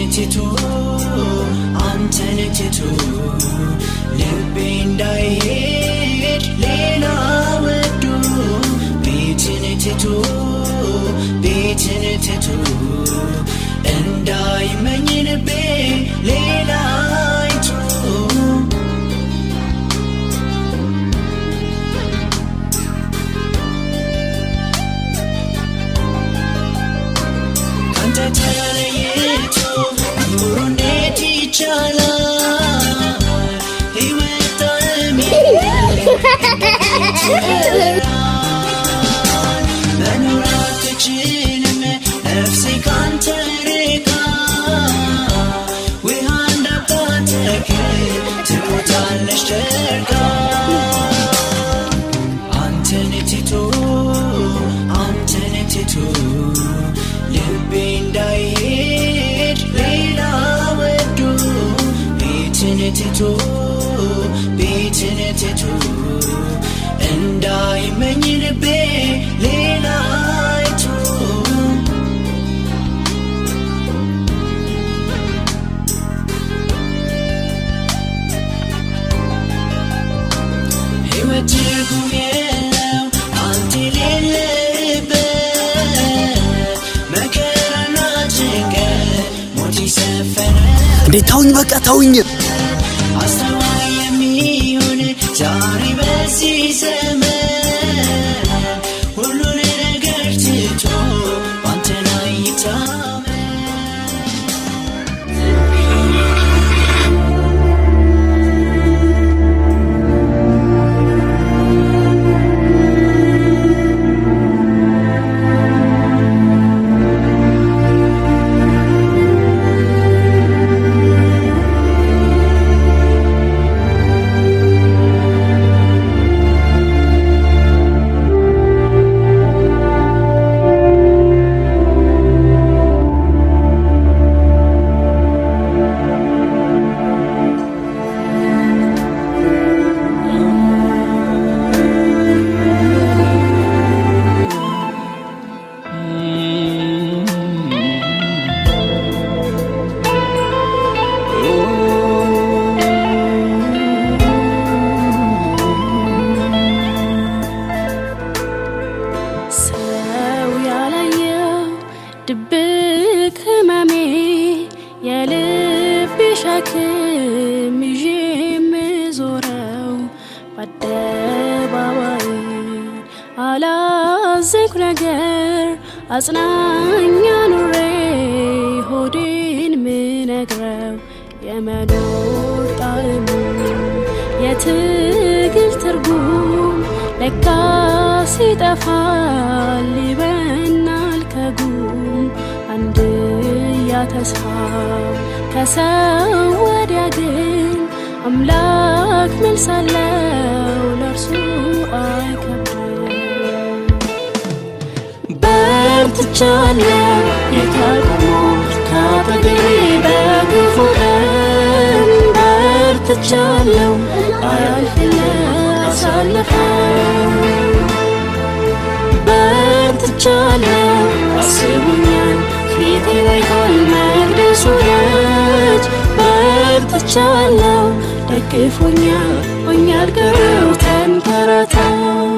ትቶ አንተን ትቶ ልቤ እንዳይሄድ ሌላ ወዶ ቤትን ትቶ እንዳይመኝ ልቤ ሌላ አይቶ ካንተ ተለይቶ ኑሮ እንዴት ይቻላል? ሕይወት ጣዕም መኖር አትችልም ነፍሴ ካንተ ርቃ ውሃ እንዳባተክል ትሞታለች ደርቃ አንተን ትቶ ልቤ እንዳይሄድ ሌላ ወዶ ቤትን ትቶ እንዳይመኝ ልቤ ሌላ አይቶ ሕይወት ትርጉም የለው አንተ የሌለህበት መከራና ጭንቀት ሞት ይሰፈነበት እንዴ ተውኝ በቃ ተውኝ አስተዋይ የሚሆን ዛሬ በዚህ ዘመን ሁሉን ነገር ትቶ ባንተ ላይ ይታመን ድብቅ ህመሜ የልቤ ሸክም ይዤ የምዞረው በአደባባይ አላዘንኩ ነገር አጽናኛ ኑሬ ሆዴን ምነግረው የመኖር ጣዕሙ የትግል ትርጉም ለካስ ይጠፋል ይበናል ከጉም አንድያ ተስፋ ከሰው ወዲያ ግን አምላክ መልስ አለው ለእርሱ አይከብድም። በርትቻለሁ ጌታ ቆሞ ካጠገቤ በክፉ ቀን በርትቻለሁ አያልፍልኝ አሳልፈው በርትቻለሁ አስቡኛል ፊቴ አይቷል መቅደሱ ደጅ በርትቻለሁ ደግፎኛል ሆኛል ቀረው ተንከራተው